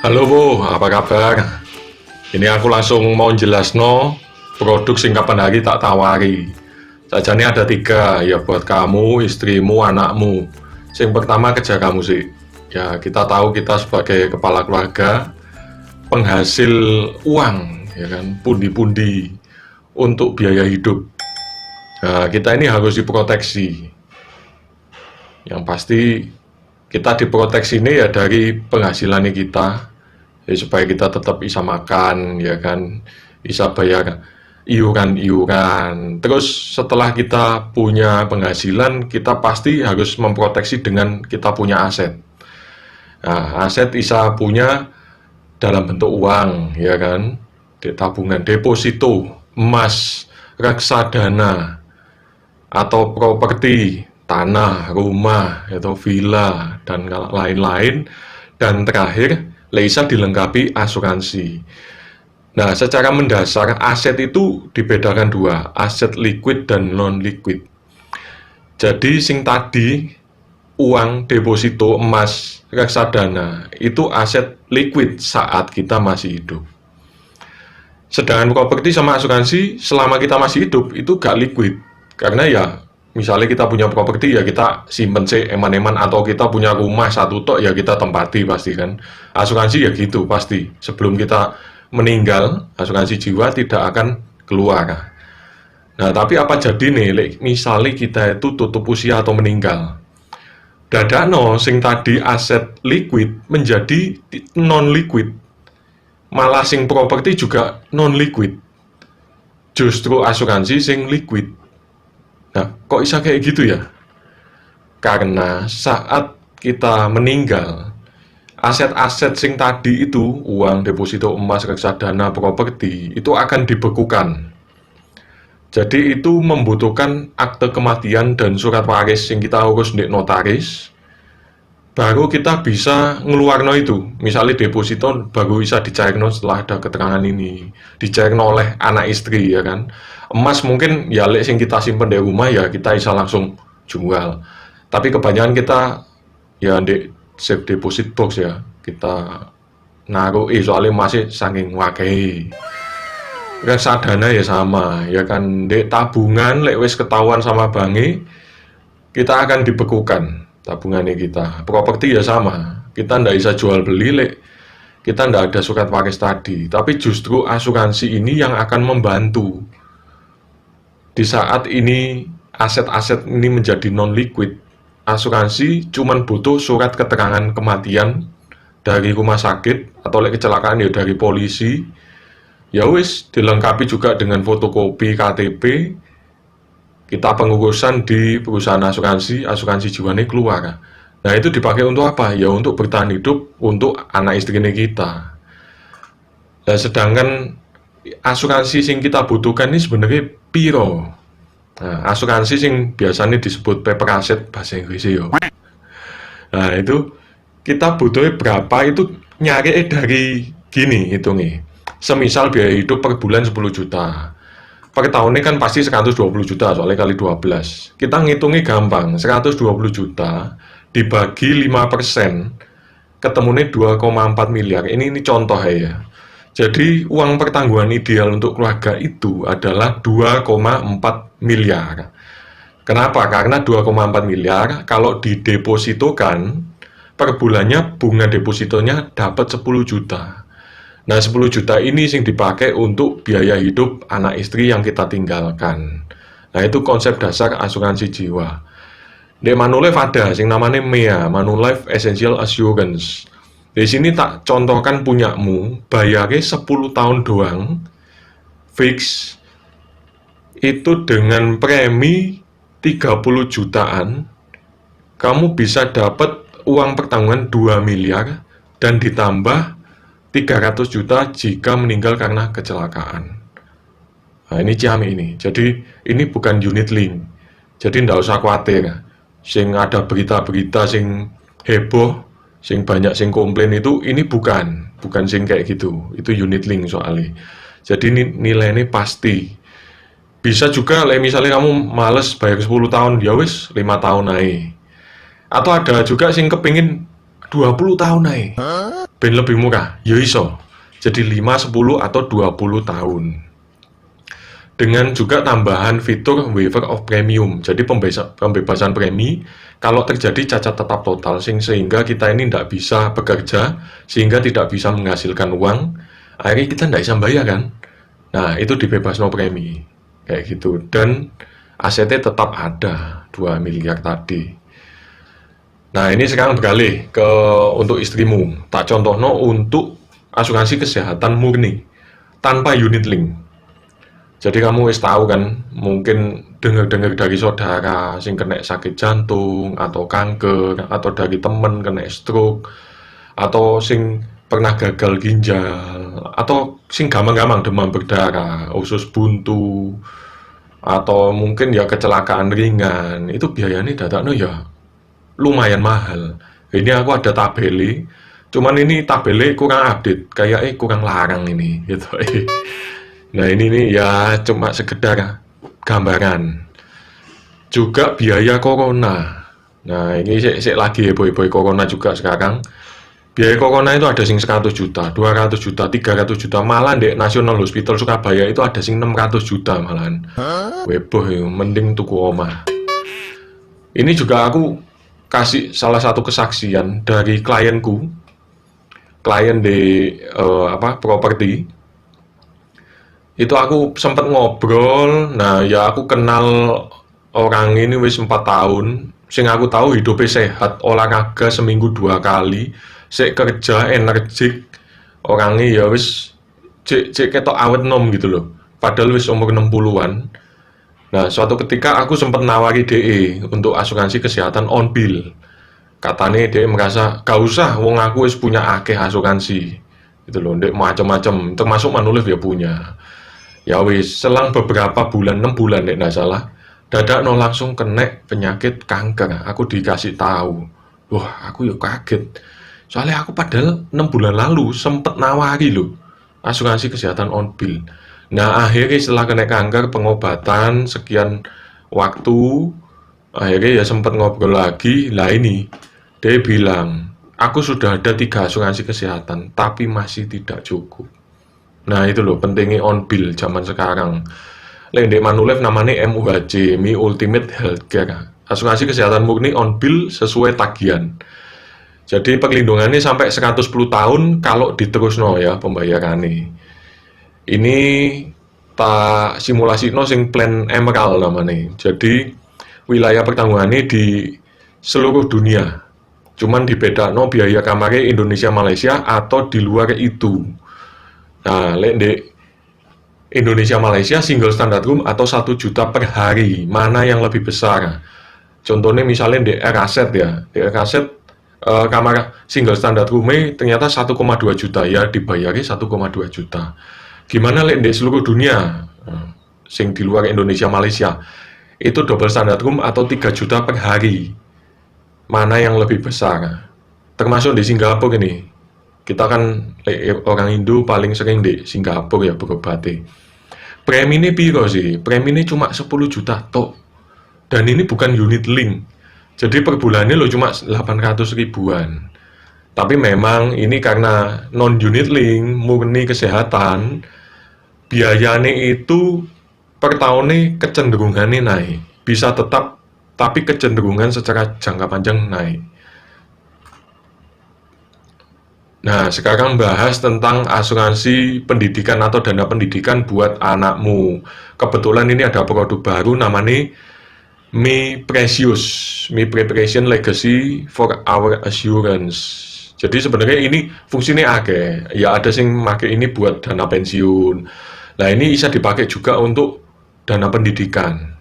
Halo Bu, apa kabar? Ini aku langsung mau jelasno produk sing kapan hari tak tawari. Sajane ada tiga, ya buat kamu, istrimu, anakmu. Yang pertama kerja kamu sih. Ya kita tahu kita sebagai kepala keluarga, penghasil uang, ya kan, pundi-pundi untuk biaya hidup. Nah, kita ini harus diproteksi. Yang pasti kita diproteksi ini ya dari penghasilan kita, ya, supaya kita tetap bisa makan, ya kan, bisa bayar iuran-iuran. Terus setelah kita punya penghasilan, kita pasti harus memproteksi dengan kita punya aset. Nah, aset bisa punya dalam bentuk uang, ya kan, di tabungan, deposito, emas, reksadana, atau properti, tanah, rumah, atau villa, dan lain-lain. Dan terakhir, bisa dilengkapi asuransi. Nah, secara mendasar, aset itu dibedakan dua, aset liquid dan non-liquid. Jadi, sing tadi, uang, deposito, emas, reksadana, itu aset liquid saat kita masih hidup. Sedangkan properti sama asuransi, selama kita masih hidup, itu gak liquid. Karena ya, misalnya kita punya properti, ya kita simpen sih eman-eman, atau kita punya rumah satu tok, ya kita tempati pasti kan. Asuransi ya gitu, pasti. Sebelum kita meninggal, asuransi jiwa tidak akan keluar. Nah, tapi apa jadi nih, misalnya kita itu tutup usia atau meninggal. Dadakno sing tadi aset liquid menjadi non-liquid. Malah sing properti juga non-liquid. Justru asuransi sing liquid. Nah, kok bisa kayak gitu ya? Karena saat kita meninggal, aset-aset sing tadi itu, uang, deposito, emas, reksadana, properti, itu akan dibekukan. Jadi itu membutuhkan akte kematian dan surat waris yang kita urus di notaris, baru kita bisa ngeluarno itu. Misalnya deposito baru bisa dicairno setelah ada keterangan ini, dicairno oleh anak istri, ya kan. Emas mungkin ya lek sing kita simpen di rumah ya kita bisa langsung jual. Tapi kebanyakan kita ya di safe deposit box ya, kita naruh soalnya masih saking wakai. Reksadana ya sama, ya kan, di tabungan lek wis ketahuan sama bangi, kita akan dibekukan tabungannya kita. Properti ya sama, kita ndak bisa jual beli lek kita ndak ada surat waris tadi. Tapi justru asuransi ini yang akan membantu di saat ini aset-aset ini menjadi non-liquid. Asuransi cuman butuh surat keterangan kematian dari rumah sakit, atau lek kecelakaan ya dari polisi. Ya wis, dilengkapi juga dengan fotokopi KTP. Kita pengurusan di perusahaan asuransi, asuransi jiwanya keluar. Nah, itu dipakai untuk apa? Ya untuk bertahan hidup untuk anak istrinya kita. Nah, sedangkan asuransi sing kita butuhkan ini sebenarnya piro. Nah, asuransi sing biasanya disebut paper asset bahasa Inggris yo. Nah, itu kita butuhnya berapa, itu nyari dari gini hitungnya. Semisal biaya hidup per bulan 10 juta. Per tahunnya kan pasti 120 juta, soalnya kali 12. Kita ngitungnya gampang, 120 juta dibagi 5%, ketemunya 2,4 miliar. Ini contoh ya. Jadi uang pertanggungan ideal untuk keluarga itu adalah 2,4 miliar. Kenapa? Karena 2,4 miliar kalau didepositokan, per bulannya bunga depositonya dapat 10 juta. Nah, 10 juta ini sing dipakai untuk biaya hidup anak istri yang kita tinggalkan. Nah, itu konsep dasar asuransi jiwa. Di Manulife ada sing namanya MEA, Manulife Essential Assurance. Di sini tak contohkan punyamu, bayarnya 10 tahun doang, fix, itu dengan premi 30 jutaan, kamu bisa dapat uang pertanggungan 2 miliar dan ditambah 300 juta jika meninggal karena kecelakaan. Nah, ini ciami ini. Jadi ini bukan unit link. Jadi ndak usah khawatir. Sing ada berita-berita sing heboh, sing banyak sing komplain itu, ini bukan sing kayak gitu. Itu unit link soalnya. Jadi ini nilainya pasti. Bisa juga misalnya kamu males bayar 10 tahun, ya wis 5 tahun naik. Atau ada juga sing kepingin 20 tahun naik. ben lebih murah, ya iso. Jadi 5, 10 atau 20 tahun. Dengan juga tambahan fitur waiver of premium. Jadi pembebasan premi kalau terjadi cacat tetap total sehingga kita ini tidak bisa bekerja, sehingga tidak bisa menghasilkan uang, akhirnya kita tidak bisa bayar kan. Nah, itu dibebas no premi. Kayak gitu. Dan asetnya tetap ada 2 miliar tadi. Nah, ini sekarang beralih ke untuk istrimu. Tak contohno untuk asuransi kesehatan murni tanpa unit link. Jadi kamu wis tahu kan, mungkin dengar-dengar dari saudara sing kena sakit jantung atau kanker atau dari temen kena stroke atau sing pernah gagal ginjal atau sing gampang-gampang demam berdarah, usus buntu atau mungkin ya kecelakaan ringan. Itu biayanya dadakno ya lumayan mahal. Ini aku ada tabeli, cuman ini tabeli kurang update, kayak kurang larang ini gitu. Nah ini nih ya cuma sekedar gambaran. Juga biaya corona. Nah ini lagi heboh-heboh corona juga sekarang. Biaya corona itu ada sing 100 juta, 200 juta, 300 juta. Malah di National Hospital Surabaya itu ada sing 600 juta malahan. Heboh ya, mending tuku omah. Ini juga aku kasih salah satu kesaksian dari klienku. Klien di properti. Itu aku sempat ngobrol. Nah ya aku kenal orang ini wis 4 tahun. Sing aku tahu hidupnya sehat, olahraga seminggu 2 kali, sik kerja energik, orangnya ya wis cek ketok awet nom gitu loh, padahal wis umur 60-an. Nah suatu ketika aku sempat nawari DE untuk asuransi kesehatan on bill. Katanya DE merasa gak usah, wong aku wis punya akeh asuransi gitu loh, ndek macam-macam, termasuk Manulif ya punya. Ya wis, selang beberapa bulan, 6 bulan nek nggak salah, dadak no langsung kena penyakit kanker. Aku dikasih tahu. Wah, aku yuk kaget. Soalnya aku padahal 6 bulan lalu sempet nawari loh asuransi kesehatan on bill. Nah, akhirnya setelah kena kanker, pengobatan sekian waktu, akhirnya ya sempet ngobrol lagi. Lah ini, dia bilang, aku sudah ada 3 asuransi kesehatan, tapi masih tidak cukup. Nah itu loh pentingnya on bill zaman sekarang. Lek ndek Manulife namanya MUHC, Mi Ultimate Healthcare. Asuransi kesehatan murni on bill sesuai tagihan. Jadi perlindungannya sampai 110 tahun kalau diterusno ya pembayarannya. Ini tak simulasi no sing plan Emerald namanya. Jadi wilayah pertanggungannya di seluruh dunia. Cuman dibedakno biaya kamarnya Indonesia Malaysia atau di luar itu. Nah, lek di Indonesia Malaysia single standard room atau 1 juta per hari, mana yang lebih besar? Contohnya misalnya di Aset ya, di Aset kamar single standard room ternyata 1,2 juta ya dibayari 1,2 juta. Gimana lek di seluruh dunia, sing di luar Indonesia Malaysia, itu double standard room atau 3 juta per hari, mana yang lebih besar? Termasuk di Singapura ini. Kita kan orang Indo paling sering di Singapura ya berobatnya. Premi ini piro sih? Premi ini cuma 10 juta tok. Dan ini bukan unit link. Jadi per bulannya lo cuma 800 ribuan. Tapi memang ini karena non unit link, murni kesehatan, biayanya itu per tahunnya kecenderungannya naik. Bisa tetap, tapi kecenderungan secara jangka panjang naik. Nah, sekarang bahas tentang asuransi pendidikan atau dana pendidikan buat anakmu. Kebetulan ini ada produk baru namanya Mi Precious, Mi Preparation Legacy for Our Assurance. Jadi sebenarnya ini fungsinya akeh. Ya ada sing make ini buat dana pensiun. Nah, ini bisa dipakai juga untuk dana pendidikan.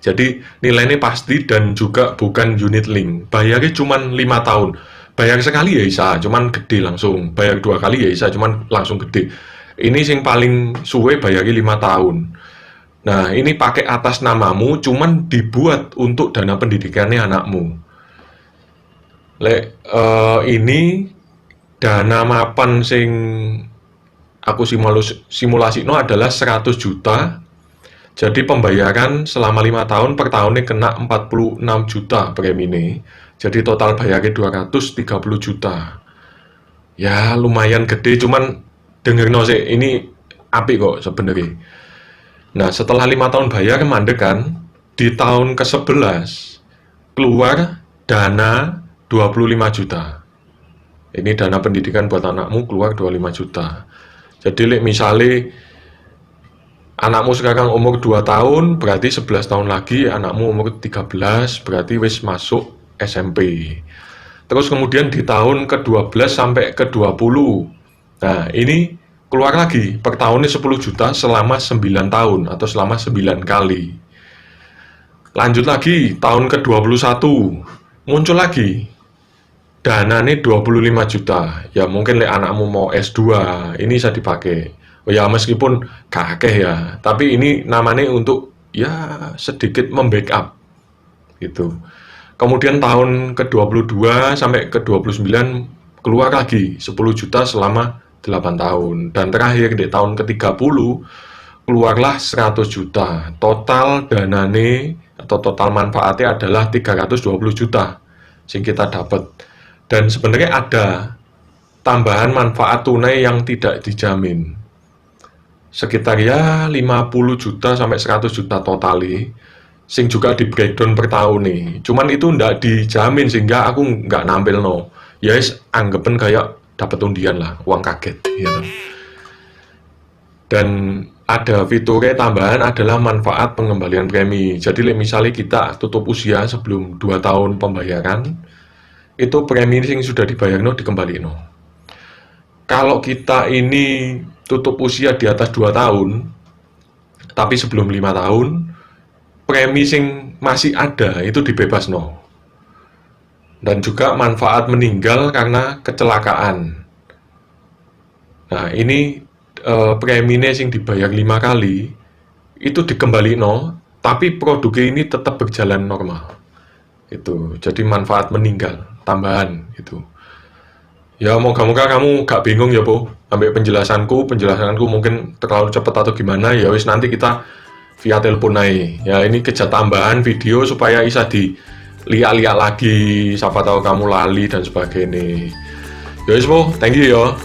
Jadi nilainya pasti dan juga bukan unit link. Bayarnya cuma 5 tahun. Bayar sekali ya bisa, cuman gede langsung. Bayar 2 kali ya bisa, cuman langsung gede. Ini sing paling suwe bayarnya 5 tahun. Nah, ini pakai atas namamu, cuman dibuat untuk dana pendidikannya anakmu. Ini dana mapan sing aku simulasi no adalah 100 juta. Jadi pembayaran selama 5 tahun per tahunnya kena 46 juta premi ini. Jadi total bayarnya 230 juta. ya lumayan gede, cuman denger no sih, ini apik kok sebenarnya. Nah setelah 5 tahun bayar mandek kan, di tahun ke-11 keluar dana 25 juta. Ini dana pendidikan buat anakmu keluar 25 juta. Jadi misalnya anakmu sekarang umur 2 tahun, berarti 11 tahun lagi anakmu umur 13, berarti wis masuk SMP. Terus kemudian di tahun ke-12 sampai ke-20. Nah, ini keluar lagi per tahunnya 10 juta selama 9 tahun atau selama 9 kali. Lanjut lagi tahun ke-21, muncul lagi dana nih 25 juta. Ya mungkin anakmu mau S2, ini bisa dipakai. Oh ya meskipun kakek ya, tapi ini namanya untuk ya sedikit membackup gitu. Kemudian tahun ke-22 sampai ke-29 keluar lagi 10 juta selama 8 tahun. Dan terakhir di tahun ke-30 keluarlah 100 juta. Total danane atau total manfaatnya adalah 320 juta yang kita dapat. Dan sebenarnya ada tambahan manfaat tunai yang tidak dijamin. Sekitar ya 50 juta sampai 100 juta totali, sing juga di breakdown per tahun nih. Cuman itu ndak dijamin sehingga aku nggak nampil no. Ya anggapan kayak dapat undian lah, uang kaget gitu. Dan ada fiturnya tambahan adalah manfaat pengembalian premi. Jadi misalnya kita tutup usia sebelum 2 tahun pembayaran, itu premi yang sudah dibayar no dikembali no. Kalau kita ini tutup usia di atas 2 tahun, tapi sebelum 5 tahun, premi yang masih ada itu dibebas no. Dan juga manfaat meninggal karena kecelakaan. Nah ini preminya yang dibayar 5 kali itu dikembali no, tapi produknya ini tetap berjalan normal. Itu jadi manfaat meninggal tambahan itu. Ya moga-moga kamu gak bingung ya Po, sampai penjelasanku mungkin terlalu cepat atau gimana ya wis nanti kita via telepon aja. Ya ini kerja tambahan video supaya bisa dilihat-lihat lagi, siapa tahu kamu lali dan sebagainya. Ya wis Po, thank you ya.